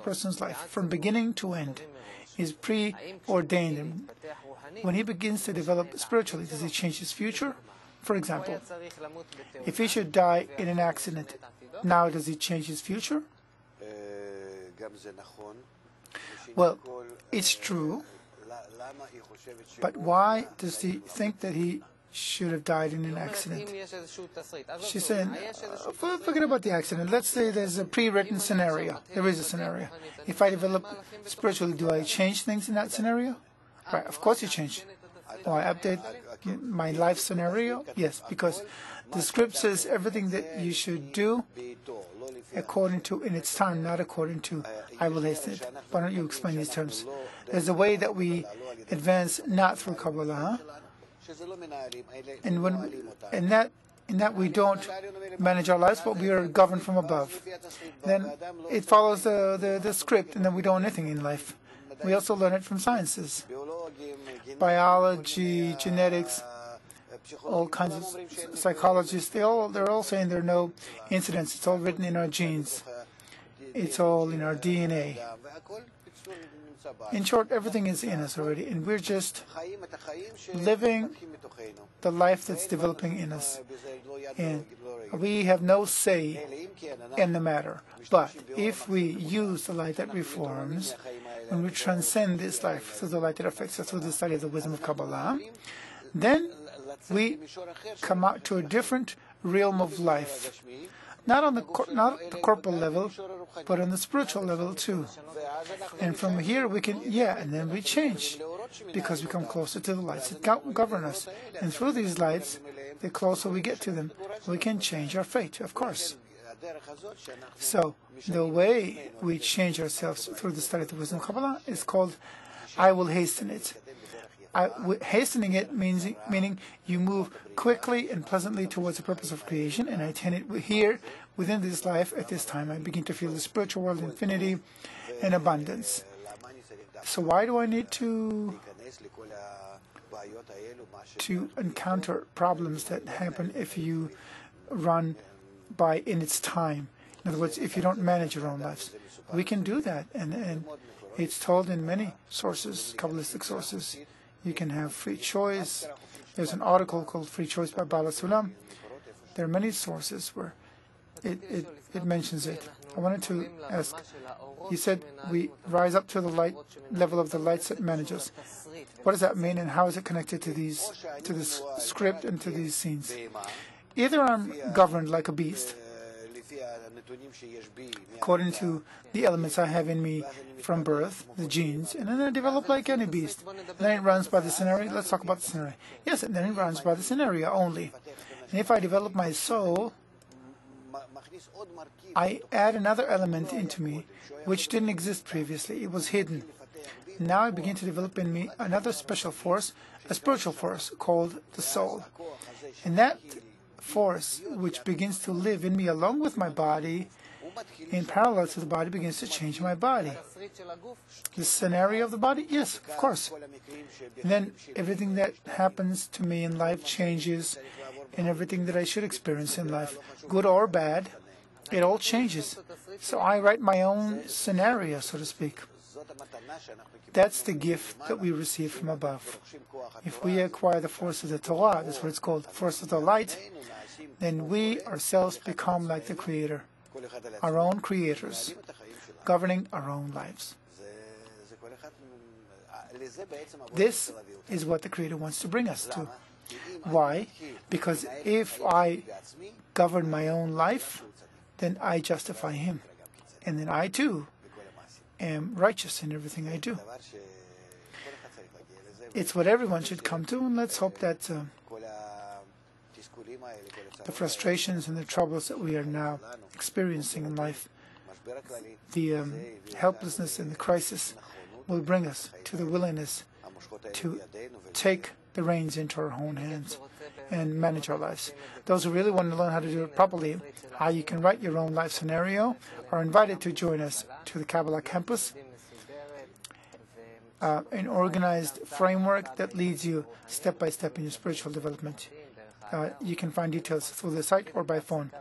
person's life, from beginning to end, is preordained. And when he begins to develop spiritually, does he change his future? For example, if he should die in an accident, now does he change his future? Well, it's true, but why does he think that he should have died in an accident? She's saying, forget about the accident. Let's say there's a pre-written scenario. There is a scenario. If I develop spiritually, do I change things in that scenario? Right, of course you change. Oh, I update my life scenario? Yes, because the script says everything that you should do according to in its time, not according to I will hasten it. Why don't you explain these terms? There's a way that we advance not through Kabbalah, and in that we don't manage our lives, but we are governed from above. Then it follows the script, and then we don't know anything in life. We also learn it from sciences, biology, genetics, all kinds of psychologists. They're all saying there are no incidents. It's all written in our genes. It's all in our DNA. In short, everything is in us already, and we're just living the life that's developing in us. And we have no say in the matter. But if we use the light that reforms, when we transcend this life through the light that affects us through the study of the wisdom of Kabbalah, then we come out to a different realm of life. Not on the corporal level, but on the spiritual level too. And from here we can, and then we change, because we come closer to the lights that govern us. And through these lights, the closer we get to them, we can change our fate, of course. So, the way we change ourselves through the study of the wisdom of Kabbalah is called I will hasten it. Hastening it meaning you move quickly and pleasantly towards the purpose of creation, and I attain it here within this life at this time. I begin to feel the spiritual world, infinity, and abundance. So why do I need to encounter problems that happen if you run by in its time? In other words, if you don't manage your own lives. We can do that, and it's told in many sources, Kabbalistic sources. You can have free choice. There's an article called Free Choice by Bala Sulam. There are many sources where it mentions it. I wanted to ask, you said we rise up to the light level of the lights that manage us. What does that mean, and how is it connected to this script and to these scenes? Either I'm governed like a beast, according to the elements I have in me from birth, the genes, and then I develop like any beast. And then it runs by the scenario. Let's talk about the scenario. Yes, and then it runs by the scenario only. And if I develop my soul, I add another element into me which didn't exist previously. It was hidden. Now I begin to develop in me another special force, a spiritual force called the soul. And that force, which begins to live in me along with my body, in parallel to the body, begins to change my body. The scenario of the body? Yes, of course. And then everything that happens to me in life changes, and everything that I should experience in life, good or bad, it all changes. So I write my own scenario, so to speak. That's the gift that we receive from above. If we acquire the force of the Torah, that's what it's called, the force of the light, then we ourselves become like the Creator, our own creators, governing our own lives. This is what the Creator wants to bring us to. Why? Because if I govern my own life, then I justify Him. And then I too am righteous in everything I do. It's what everyone should come to, and let's hope that the frustrations and the troubles that we are now experiencing in life, the helplessness and the crisis, will bring us to the willingness to take the reins into our own hands and manage our lives. Those who really want to learn how to do it properly, how you can write your own life scenario, are invited to join us to the Kabbalah campus, an organized framework that leads you step by step in your spiritual development. You can find details through the site or by phone.